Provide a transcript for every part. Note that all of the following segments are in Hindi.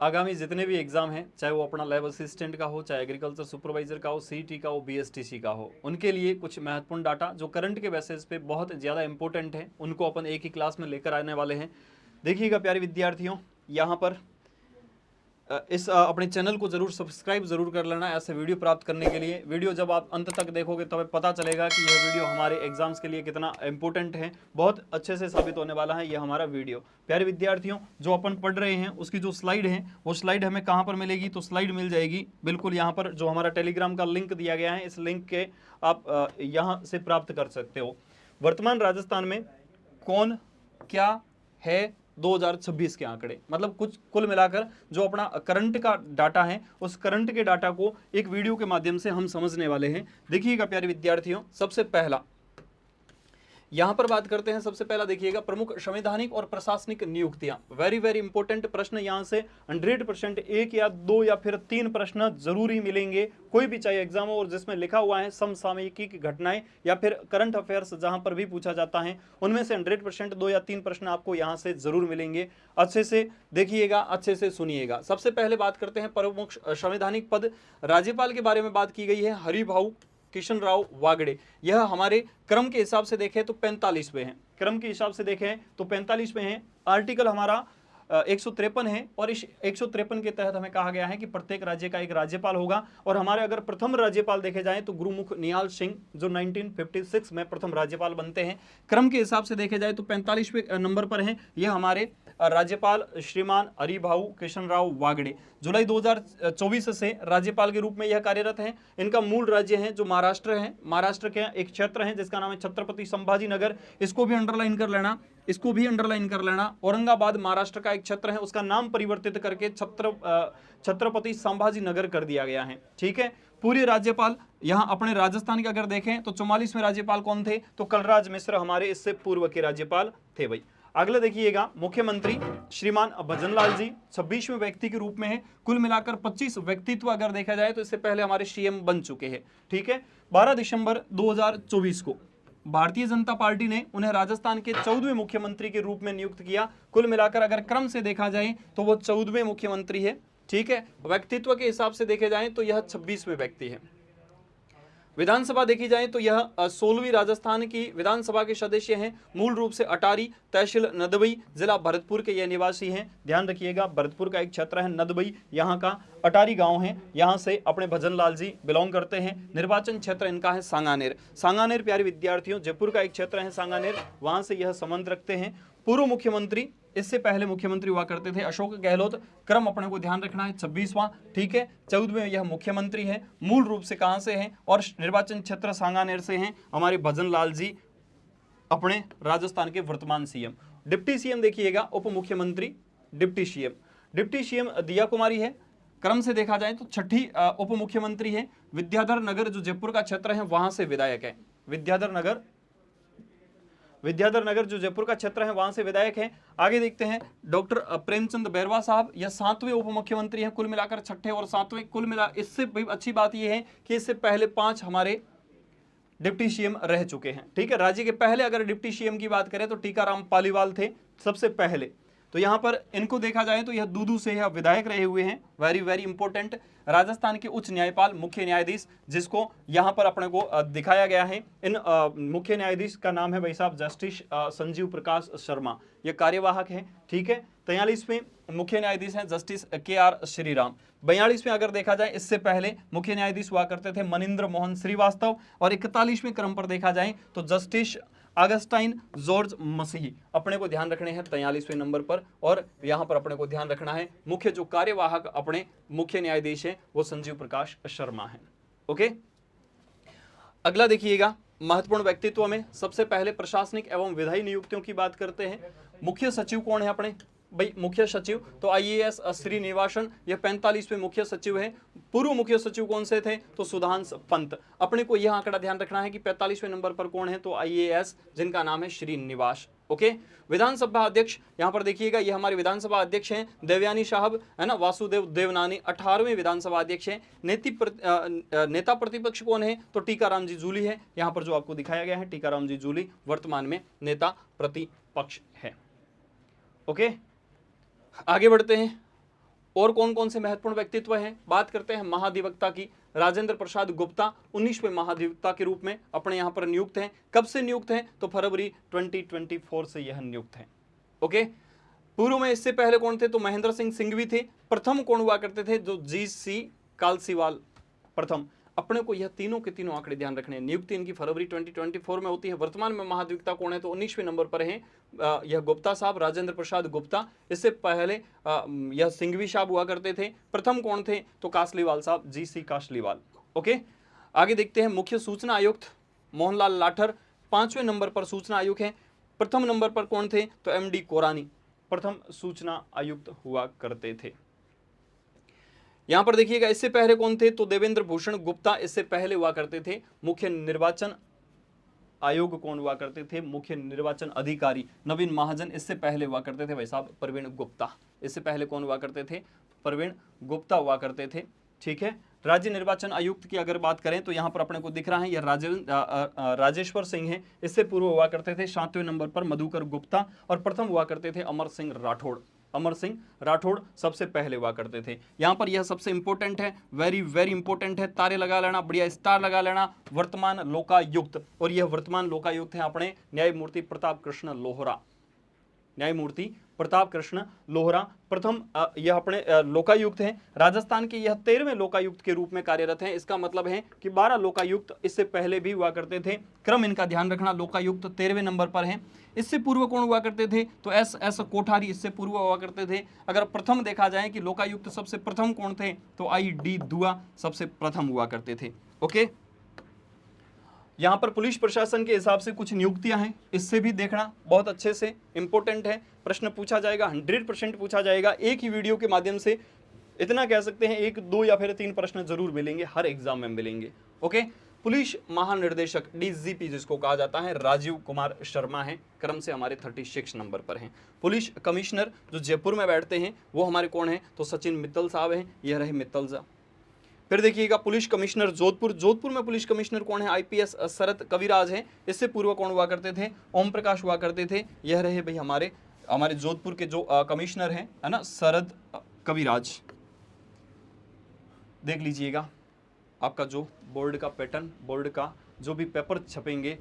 आगामी जितने भी एग्जाम हैं, चाहे वो अपना लैब असिस्टेंट का हो, चाहे एग्रीकल्चर सुपरवाइजर का हो, सीईटी का हो, बीएसटीसी का हो, उनके लिए कुछ महत्वपूर्ण डाटा जो करंट के बेसिस पे बहुत ज़्यादा इंपॉर्टेंट है, उनको अपन एक ही क्लास में लेकर आने वाले हैं। देखिएगा प्यारे विद्यार्थियों, यहाँ पर इस अपने चैनल को जरूर सब्सक्राइब जरूर कर लेना ऐसे वीडियो प्राप्त करने के लिए। वीडियो जब आप अंत तक देखोगे तब पता चलेगा कि यह वीडियो हमारे एग्जाम्स के लिए कितना इंपॉर्टेंट है, बहुत अच्छे से साबित होने वाला है यह हमारा वीडियो। प्यारे विद्यार्थियों, जो अपन पढ़ रहे हैं उसकी जो स्लाइड है वो स्लाइड हमें कहाँ पर मिलेगी, तो स्लाइड मिल जाएगी बिल्कुल यहाँ पर, जो हमारा टेलीग्राम का लिंक दिया गया है, इस लिंक के आप यहाँ से प्राप्त कर सकते हो। वर्तमान राजस्थान में कौन क्या है 2026 के आंकड़े, मतलब कुछ कुल मिलाकर जो अपना करंट का डाटा है, उस करंट के डाटा को एक वीडियो के माध्यम से हम समझने वाले हैं। देखिएगा प्यारे विद्यार्थियों, सबसे पहला यहां पर बात करते हैं। सबसे पहला देखिएगा, प्रमुख संवैधानिक और प्रशासनिक नियुक्तियां। वेरी वेरी इंपॉर्टेंट प्रश्न यहां से 100% एक या दो या फिर 3 प्रश्न जरूर ही मिलेंगे, कोई भी चाहे एग्जाम हो, और जिसमें लिखा हुआ है समसामयिकी की घटनाएं या फिर करंट अफेयर्स जहां पर भी पूछा जाता है, उनमें से 100% 2 या 3 प्रश्न आपको यहां से जरूर मिलेंगे। अच्छे से देखिएगा, अच्छे से सुनिएगा। सबसे पहले बात करते हैं प्रमुख संवैधानिक पद। राज्यपाल के बारे में बात की गई है, हरिभाऊ किशन राव वागड़े। यह हमारे क्रम के हिसाब से देखें तो 45वें हैं, क्रम के हिसाब से देखें तो 45वें हैं। आर्टिकल हमारा 153 है, और इस 153 के तहत हमें कहा गया है कि प्रत्येक राज्य का एक राज्यपाल होगा। और हमारे अगर प्रथम राज्यपाल देखे जाएं तो गुरुमुख निहाल सिंह, जो 1956 में प्रथम राज्यपाल बनते हैं। क्रम के हिसाब से देखे जाए तो 45वें नंबर पर हैं यह हमारे राज्यपाल श्रीमान हरिभाऊ किशन राव वागड़े। जुलाई 2024 से राज्यपाल के रूप में यह कार्यरत हैं। इनका मूल राज्य है जो महाराष्ट्र है। महाराष्ट्र के एक क्षेत्र है जिसका नाम है छत्रपति संभाजी नगर। इसको भी अंडरलाइन कर लेना, इसको भी अंडरलाइन कर लेना। औरंगाबाद महाराष्ट्र का एक क्षेत्र है, उसका नाम परिवर्तित करके छत्रपति संभाजी नगर कर दिया गया है। ठीक है। पूरे राज्यपाल यहां अपने राजस्थान के अगर देखें तो 44वें राज्यपाल कौन थे, तो कलराज मिश्र हमारे इससे पूर्व के राज्यपाल थे भाई। अगला देखिएगा, मुख्यमंत्री श्रीमान भजनलाल जी 26वें व्यक्ति के रूप में है। कुल मिलाकर 25 व्यक्तित्व अगर देखा जाए तो इससे पहले हमारे सीएम बन चुके हैं। ठीक है। 12 दिसंबर 2024 को भारतीय जनता पार्टी ने उन्हें राजस्थान के 14वें मुख्यमंत्री के रूप में नियुक्त किया। कुल मिलाकर अगर क्रम से देखा जाए तो वो 14वें मुख्यमंत्री है। ठीक है। व्यक्तित्व के हिसाब से देखे जाए तो यह 26वें व्यक्ति है। विधानसभा देखी जाए तो यह 16वीं राजस्थान की विधानसभा के सदस्य हैं। मूल रूप से अटारी, तहसील नदबई, जिला भरतपुर के ये निवासी हैं। ध्यान रखिएगा, भरतपुर का एक क्षेत्र है नदबई, यहाँ का अटारी गांव है, यहाँ से अपने भजनलाल जी बिलोंग करते हैं। निर्वाचन क्षेत्र इनका है सांगानेर। सांगानेर प्यारे विद्यार्थियों जयपुर का एक क्षेत्र है सांगानेर, वहां से यह संबंध रखते हैं। पूर्व मुख्यमंत्री, इससे पहले मुख्यमंत्री हुआ करते थे अशोक गहलोत। क्रम अपने को ध्यान रखना है 26वां। ठीक है। 14वें यह मुख्यमंत्री है। मूल रूप से कहां से हैं, और निर्वाचन क्षेत्र सांगानेर से हैं हमारे भजनलाल जी, अपने राजस्थान के वर्तमान सीएम। डिप्टी सीएम देखिएगा, उप मुख्यमंत्री, डिप्टी सीएम। डिप्टी सीएम दिया कुमारी है। क्रम से देखा जाए तो 6ठी उप मुख्यमंत्री है। विद्याधर नगर जो जयपुर का क्षेत्र है वहां से विधायक है। विद्याधर नगर जो जयपुर का क्षेत्र है वहां से विधायक हैं। आगे देखते हैं, डॉक्टर प्रेमचंद बैरवा साहब, यह 7वें उप मुख्यमंत्री हैं। कुल मिलाकर 6ठे और 7वें, कुल मिला इससे अच्छी बात यह है कि इससे पहले 5 हमारे डिप्टी सीएम रह चुके हैं। ठीक है। राज्य के पहले अगर डिप्टी सीएम की बात करें तो टीकाराम पालीवाल थे सबसे पहले। तो यहां पर इनको देखा जाए तो यह दूदू से यह विधायक रहे हुए हैं। Very very important. राजस्थान के उच्च न्यायपाल, मुख्य न्यायाधीश, जिसको यहां पर अपने को दिखाया गया है, इन मुख्य न्यायाधीश का नाम है भाई साहब जस्टिस संजीव प्रकाश शर्मा, ये कार्यवाहक है। ठीक है। 43वें मुख्य न्यायाधीश हैं जस्टिस KR श्रीराम। 42वें अगर देखा जाए इससे पहले मुख्य न्यायाधीश हुआ करते थे मनिंद्र मोहन श्रीवास्तव। और 41वें क्रम पर देखा जाए तो जस्टिस अगस्टाइन जॉर्ज मसीह अपने को ध्यान रखने हैं 43वें नंबर पर। और यहां पर अपने को ध्यान रखना है मुख्य जो कार्यवाहक अपने मुख्य न्यायाधीश हैं वो संजीव प्रकाश शर्मा है। ओके। अगला देखिएगा, महत्वपूर्ण व्यक्तित्व में सबसे पहले प्रशासनिक एवं विधायी नियुक्तियों की बात करते हैं। मुख्य सचिव कौन है अपने भाई, मुख्य सचिव तो IAS श्रीनिवासन, यह 45वें मुख्य सचिव है। पूर्व मुख्य सचिव कौन से थे, तो सुधांश पंत। अपने को यह आंकड़ा ध्यान रखना है कि 45वें नंबर पर कौन है, तो IAS जिनका नाम है श्रीनिवास। ओके। विधानसभा अध्यक्ष यहां पर देखिएगा, ये हमारे विधानसभा अध्यक्ष हैं देवयानी साहब, है ना, वासुदेव देवनानी 18वें विधानसभा अध्यक्ष हैं। नेता प्रतिपक्ष कौन है, तो टीकाराम जी जूली है। यहां पर जो आपको दिखाया गया है टीकाराम जी जूली वर्तमान में नेता प्रतिपक्ष है। ओके। आगे बढ़ते हैं। और कौन कौन से महत्वपूर्ण व्यक्तित्व हैं? बात करते हैं महाधिवक्ता की। राजेंद्र प्रसाद गुप्ता 19वें महाधिवक्ता के रूप में अपने यहाँ पर नियुक्त हैं। कब से नियुक्त हैं? तो फरवरी 2024 से यह नियुक्त हैं। ओके, पूर्व में इससे पहले कौन थे? तो महेंद्र सिंह सिंघवी थे। प्रथम कौन हुआ करते थे? जो GC कालसीवाल प्रथम। अपने को यह तीनों के तीनों आंकड़े ध्यान रखने हैं। नियुक्ति इनकी फरवरी 2024 में होती है। वर्तमान में महाधिवक्ता कौन है? तो 19वें नंबर पर हैं यह गुप्ता साहब, राजेंद्र प्रसाद गुप्ता। इससे पहले यह सिंघवी साहब हुआ करते थे। प्रथम कौन थे? तो कासलीवाल साहब, GC कासलीवाल। ओके, आगे देखते हैं मुख्य सूचना आयुक्त मोहनलाल लाठर 5वें नंबर पर सूचना आयुक्त हैं। प्रथम नंबर पर कौन थे? तो MD कोरानी प्रथम सूचना आयुक्त हुआ करते थे। यहां पर देखिएगा इससे पहले कौन थे? तो देवेंद्र भूषण गुप्ता इससे पहले हुआ करते थे। मुख्य निर्वाचन आयोग कौन हुआ करते थे? मुख्य निर्वाचन अधिकारी नवीन महाजन इससे पहले हुआ करते थे। भाई साहब प्रवीण गुप्ता इससे पहले कौन हुआ करते थे? प्रवीण गुप्ता हुआ करते थे। ठीक है, राज्य निर्वाचन आयुक्त की अगर बात करें तो यहाँ पर अपने को दिख रहा है यह राजेश्वर सिंह है। इससे पूर्व हुआ करते थे 7वें नंबर पर मधुकर गुप्ता, और प्रथम हुआ करते थे अमर सिंह राठौड़। अमर सिंह राठौड़ सबसे पहले हुआ करते थे। यहाँ पर यह सबसे इंपॉर्टेंट है, वेरी वेरी इंपॉर्टेंट है, तारे लगा लेना, बढ़िया स्टार लगा लेना। वर्तमान लोकायुक्त, और यह वर्तमान लोकायुक्त है अपने न्यायमूर्ति प्रताप कृष्ण लोहरा। न्यायमूर्ति प्रताप कृष्ण लोहरा प्रथम यह अपने लोकायुक्त हैं। राजस्थान के यह 13वें लोकायुक्त के रूप में कार्यरत हैं। इसका मतलब है कि 12 लोकायुक्त इससे पहले भी हुआ करते थे। क्रम इनका ध्यान रखना, लोकायुक्त 13वें नंबर पर हैं। इससे पूर्व कौन हुआ करते थे? तो SS कोठारी इससे पूर्व हुआ करते थे। अगर प्रथम देखा जाए कि लोकायुक्त सबसे प्रथम कौन थे, तो ID दुआ सबसे प्रथम हुआ करते थे। ओके, यहाँ पर पुलिस प्रशासन के हिसाब से कुछ नियुक्तियां हैं, इससे भी देखना बहुत अच्छे से, इंपॉर्टेंट है। प्रश्न पूछा जाएगा, 100% पूछा जाएगा। एक ही वीडियो के माध्यम से इतना कह सकते हैं 1, 2 या फिर 3 प्रश्न जरूर मिलेंगे, हर एग्जाम में मिलेंगे। ओके, पुलिस महानिर्देशक DGP जिसको कहा जाता है राजीव कुमार शर्मा है, क्रम से हमारे 36 नंबर पर हैं। पुलिस कमिश्नर जो जयपुर में बैठते हैं वो हमारे कौन है? तो सचिन मित्तल साहब हैं। यह रहे मित्तल साहब। फिर देखिएगा पुलिस कमिश्नर जोधपुर, जोधपुर में पुलिस कमिश्नर कौन है? IPS शरद कविराज हैं। इससे पूर्व कौन हुआ करते थे? ओम प्रकाश हुआ करते थे। यह रहे भाई हमारे जोधपुर के जो कमिश्नर हैं, है ना, शरद कविराज। देख लीजिएगा आपका जो बोर्ड का पैटर्न, बोर्ड का जो भी पेपर छपेंगे,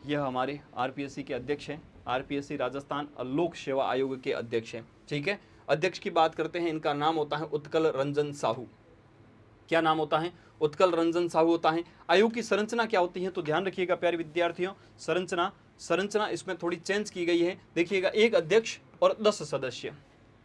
यह हमारे RPSC के अध्यक्ष हैं। RPSC राजस्थान लोक सेवा आयोग के अध्यक्ष हैं। ठीक है, अध्यक्ष की बात करते हैं, इनका नाम होता है उत्कल रंजन साहू। क्या नाम होता है? उत्कल रंजन साहू होता है। आयोग की संरचना क्या होती है? तो ध्यान रखिएगा प्यारे विद्यार्थियों, संरचना इसमें थोड़ी चेंज की गई है। देखिएगा, एक अध्यक्ष और 10 सदस्य,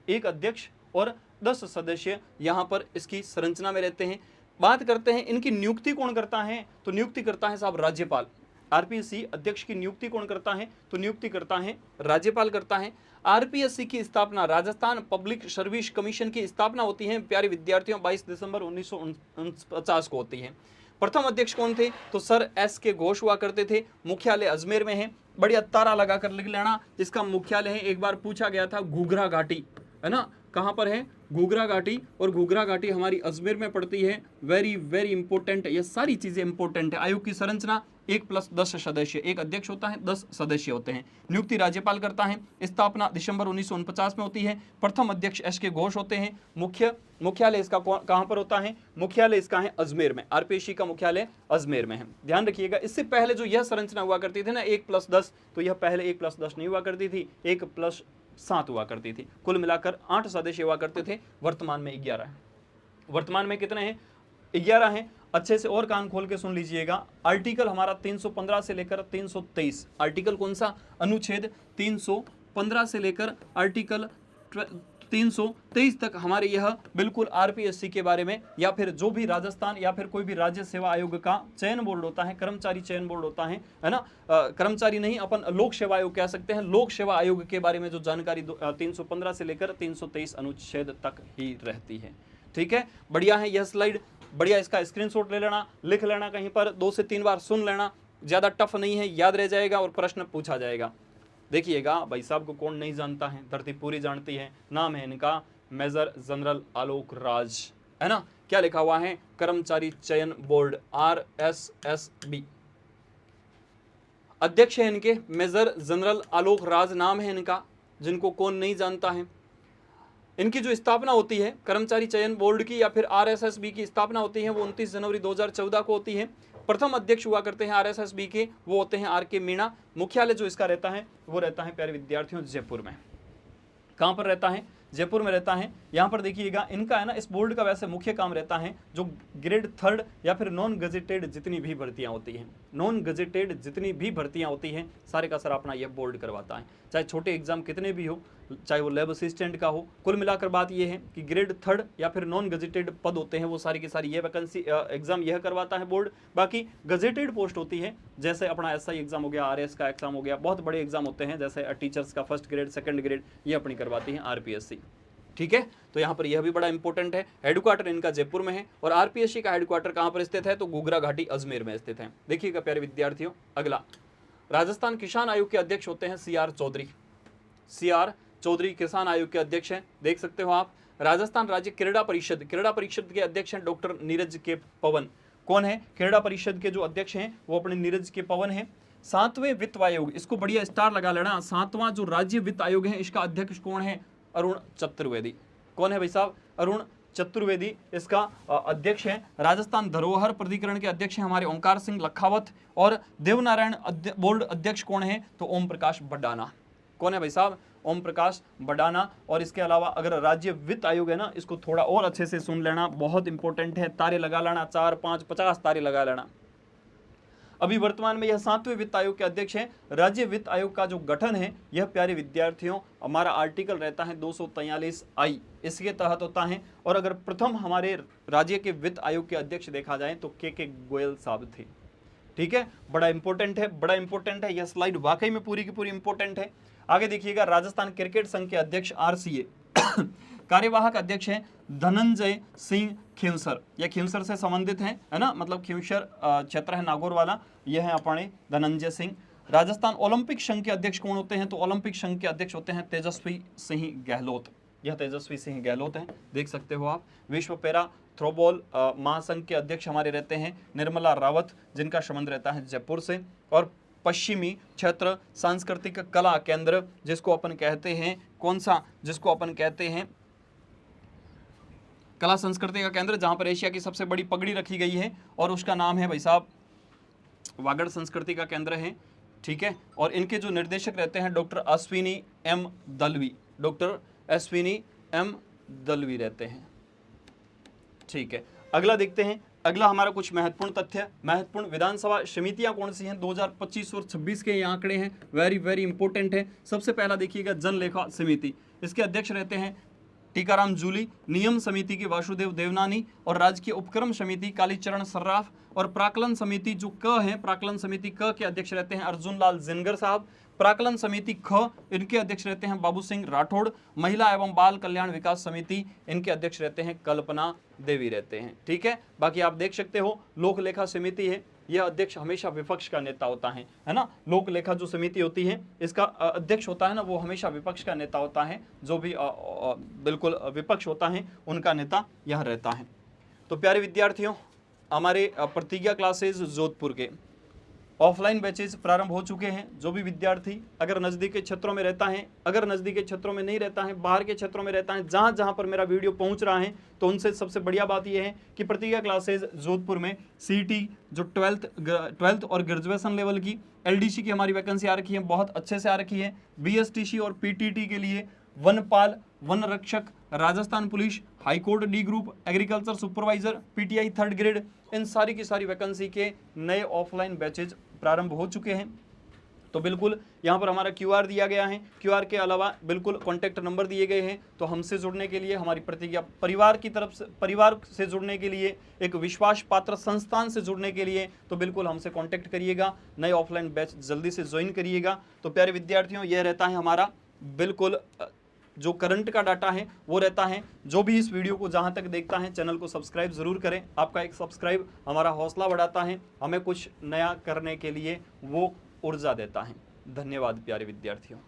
एक अध्यक्ष और 10 सदस्य यहाँ पर इसकी संरचना में रहते हैं। बात करते हैं इनकी नियुक्ति कौन करता है? तो नियुक्ति करता है साहब राज्यपाल। RPSC अध्यक्ष की नियुक्ति कौन करता है? तो नियुक्ति करता है राज्यपाल करता है। RPSC की स्थापना, राजस्थान पब्लिक सर्विस कमीशन की स्थापना होती है प्यारे विद्यार्थियों 22 दिसंबर 1949 को होती है। प्रथम अध्यक्ष कौन थे? तो सर SK घोष हुआ करते थे। मुख्यालय अजमेर में है। बढ़िया तारा लगाकर लिख लेना, इसका मुख्यालय है, एक बार पूछा गया था, घूघरा घाटी, है ना, कहां पर है? घूघरा घाटी, और घूघरा घाटी हमारी अजमेर में पड़ती है। वेरी वेरी इंपॉर्टेंट, ये सारी चीजें इंपॉर्टेंट है। आयोग की संरचना 1+10 सदस्य, एक अध्यक्ष होता है, 10 सदस्य होते हैं। नियुक्ति राज्यपाल करता है। स्थापना दिसंबर 1949 में होती है। प्रथम अध्यक्ष SK घोष होते हैं। मुख्यालय इसका कहां पर होता है? मुख्यालय इसका है अजमेर में। RPSC का मुख्यालय अजमेर में है, ध्यान रखिएगा। इससे पहले जो यह संरचना हुआ करती थी ना 1+10, तो यह पहले 1+10 नहीं हुआ करती थी, 1+7 हुआ करती थी। कुल मिलाकर 8 सदस्य हुआ करते थे, वर्तमान में 11 है। वर्तमान में कितने हैं? 11 हैं। अच्छे से और कान खोल के सुन लीजिएगा। आर्टिकल हमारा 315 से लेकर 323, आर्टिकल कौन सा? अनुच्छेद 315 से लेकर आर्टिकल 323 तक हमारे यह बिल्कुल RPSC के बारे में, या फिर जो भी राजस्थान या फिर कोई भी राज्य सेवा आयोग का चयन बोर्ड होता है, कर्मचारी चयन बोर्ड होता है ना, कर्मचारी नहीं, अपन लोक सेवा आयोग कह सकते हैं। लोक सेवा आयोग के बारे में जो जानकारी 315 से लेकर 323 अनुच्छेद तक ही रहती है। ठीक है, बढ़िया है यह स्लाइड, बढ़िया, इसका स्क्रीनशॉट ले लेना, लिख लेना कहीं पर, 2 से 3 बार सुन लेना, ज्यादा टफ नहीं है, याद रह जाएगा और प्रश्न पूछा जाएगा। देखिएगा भाई साहब को कौन नहीं जानता है, धरती पूरी जानती है। नाम है इनका मेजर जनरल आलोक राज, है ना। क्या लिखा हुआ है? कर्मचारी चयन बोर्ड, RSSB। अध्यक्ष है इनके मेजर जनरल आलोक राज, नाम है इनका, जिनको कौन नहीं जानता है। इनकी जो स्थापना होती है कर्मचारी चयन बोर्ड की या फिर आरएसएसबी की स्थापना होती है वो 29 जनवरी 2014 को होती है। प्रथम अध्यक्ष हुआ करते हैं आरएसएसबी के, वो होते हैं आर.के. मीणा। मुख्यालय जो इसका रहता है वो रहता है प्यारे विद्यार्थियों जयपुर में। कहाँ पर रहता है? जयपुर में रहता है। यहाँ पर देखिएगा इनका है ना, इस बोर्ड का वैसे मुख्य काम रहता है जो ग्रेड 3 या फिर नॉन गजेटेड जितनी भी भर्तियाँ होती हैं, नॉन गजेटेड जितनी भी भर्तियाँ होती हैं सारे का सारा अपना यह बोर्ड करवाता है, चाहे छोटे एग्जाम कितने भी हो, चाहे वो लैब असिस्टेंट का हो। कुल मिलाकर बात यह है कि ग्रेड 3 या फिर नॉन गजेटेड पद होते हैं वो सारी की सारी ये वैकेंसी एग्जाम यह करवाता है बोर्ड। बाकी गजेटेड पोस्ट होती है जैसे अपना एसआई एग्जाम हो गया, आरएस का एग्जाम हो गया, बहुत बड़े एग्जाम होते हैं जैसे टीचर्स का फर्स्ट ग्रेड सेकंड ग्रेड, ये अपनी करवाती है आरपीएससी। ठीक है, तो यहाँ पर यह भी बड़ा इंपॉर्टेंट है। हेडक्वार्टर इनका जयपुर में है और आरपीएससी का हेडक्वार्टर कहाँ पर स्थित है? तो घूघरा घाटी अजमेर में स्थित है। देखिएगा प्यारे विद्यार्थियों, अगला राजस्थान किसान आयोग के अध्यक्ष होते हैं सीआर चौधरी। सीआर चौधरी किसान आयोग के अध्यक्ष हैं, देख सकते हो आप। राजस्थान राज्य क्रीड़ा परिषद के अध्यक्ष हैं डॉक्टर नीरज के पवन। कौन है? क्रीड़ा परिषद के जो अध्यक्ष हैं वो अपने नीरज के पवन हैं। 7वें वित्त आयोग, इसको बढ़िया स्टार लगा लेना, 7वां जो राज्य वित्त आयोग है इसका अध्यक्ष कौन है? अरुण चतुर्वेदी। कौन है भाई साहब? अरुण चतुर्वेदी इसका अध्यक्ष है। राजस्थान धरोहर प्राधिकरण के अध्यक्ष हैं हमारे ओंकार सिंह लखावत। और देवनारायण बोर्ड अध्यक्ष कौन है? तो ओम प्रकाश बडाना। कौन है भाई साहब? ओम प्रकाश बडाना। और इसके अलावा अगर राज्य वित्त आयोग है ना, इसको थोड़ा और अच्छे से सुन लेना, बहुत इंपॉर्टेंट है, तारे लगा लेना, 4 5 50 तारे लगा लेना। अभी वर्तमान में यह 7वें वित्त आयोग के अध्यक्ष हैं। राज्य वित्त आयोग का जो गठन है यह प्यारे विद्यार्थियों हमारा आर्टिकल रहता है 243I, इसके तहत होता है। और अगर प्रथम हमारे राज्य के वित्त आयोग के अध्यक्ष देखा जाए तो के गोयल साहब थे। ठीक है, बड़ा इंपॉर्टेंट है, बड़ा इंपॉर्टेंट है, यह स्लाइड वाकई में पूरी की पूरी इंपॉर्टेंट है। आगे देखिएगा, राजस्थान क्रिकेट संघ के अध्यक्ष आरसीए कार्यवाहक अध्यक्ष हैं धनंजय सिंह खींवसर। यह खींवसर से संबंधित है ना, मतलब खींवसर क्षेत्र है नागौर वाला, यह है अपने धनंजय सिंह। राजस्थान ओलंपिक संघ के अध्यक्ष कौन होते हैं? तो ओलंपिक संघ के अध्यक्ष होते हैं तेजस्वी सिंह गहलोत। यह तेजस्वी सिंह गहलोत हैं, देख सकते हो आप। विश्व पैरा थ्रोबॉल महासंघ के अध्यक्ष हमारे रहते हैं निर्मला रावत, जिनका संबंध रहता है जयपुर से। और पश्चिमी क्षेत्र सांस्कृतिक कला केंद्र, जिसको अपन कहते हैं कौन सा? जिसको अपन कहते हैं कला संस्कृति का केंद्र, जहां पर एशिया की सबसे बड़ी पगड़ी रखी गई है, और उसका नाम है भाई साहब वागड़ संस्कृति का केंद्र है। ठीक है, और इनके जो निर्देशक रहते हैं doctor Ashwini M Dalvi, doctor Ashwini M Dalvi रहते हैं। ठीक है, अगला देखते हैं। अगला हमारा कुछ महत्वपूर्ण तथ्य, महत्वपूर्ण विधानसभा समितियां कौन सी हैं 2025 और 26 के ये आंकड़े हैं, वेरी वेरी इंपॉर्टेंट है। सबसे पहला देखिएगा जनलेखा समिति, इसके अध्यक्ष रहते हैं टीकाराम जूली। नियम समिति के वासुदेव देवनानी। और राजकीय उपक्रम समिति कालीचरण सर्राफ। और प्राकलन समिति जो क है, प्राकलन समिति क के अध्यक्ष रहते हैं अर्जुन लाल जिनगर साहब। प्राकलन समिति ख, इनके अध्यक्ष रहते हैं बाबू सिंह राठौड़। महिला एवं बाल कल्याण विकास समिति, इनके अध्यक्ष रहते हैं कल्पना देवी रहते हैं। ठीक है, बाकी आप देख सकते हो लोक लेखा समिति है, यह अध्यक्ष हमेशा विपक्ष का नेता होता है ना। लोक लेखा जो समिति होती है इसका अध्यक्ष होता है ना, वो हमेशा विपक्ष का नेता होता है, जो भी बिल्कुल विपक्ष होता है उनका नेता यह रहता है। तो प्यारे विद्यार्थियों, हमारे प्रतिज्ञा क्लासेस जोधपुर के ऑफलाइन बैचेज प्रारंभ हो चुके हैं। जो भी विद्यार्थी अगर नज़दीक के क्षेत्रों में रहता है, अगर नज़दीक के क्षेत्रों में नहीं रहता है, बाहर के क्षेत्रों में रहता है, जहाँ जहाँ पर मेरा वीडियो पहुँच रहा है, तो उनसे सबसे बढ़िया बात यह है कि प्रतिज्ञा क्लासेज जोधपुर में सीटी जो 12th और ग्रेजुएशन लेवल की LDC की हमारी वैकेंसी आ रखी है, बहुत अच्छे से आ रखी है। BSTC और PTT के लिए वनपाल, वन रक्षक, Rajasthan police, high court D group, agriculture supervisor, PTI 3rd grade, इन सारी की सारी वैकेंसी के नए ऑफलाइन बैचेज प्रारंभ हो चुके हैं। तो बिल्कुल यहाँ पर हमारा QR दिया गया है, QR के अलावा बिल्कुल कॉन्टैक्ट नंबर दिए गए हैं। तो हमसे जुड़ने के लिए, हमारी प्रतिज्ञा परिवार की तरफ से, परिवार से जुड़ने के लिए, एक विश्वास पात्र संस्थान से जुड़ने के लिए, तो बिल्कुल हमसे कॉन्टैक्ट करिएगा, नए ऑफलाइन बैच जल्दी से ज्वाइन करिएगा। तो प्यारे विद्यार्थियों, यह रहता है हमारा बिल्कुल जो करंट का डाटा है वो रहता है। जो भी इस वीडियो को जहां तक देखता है, चैनल को सब्सक्राइब ज़रूर करें। आपका एक सब्सक्राइब हमारा हौसला बढ़ाता है, हमें कुछ नया करने के लिए वो ऊर्जा देता है। धन्यवाद प्यारे विद्यार्थियों।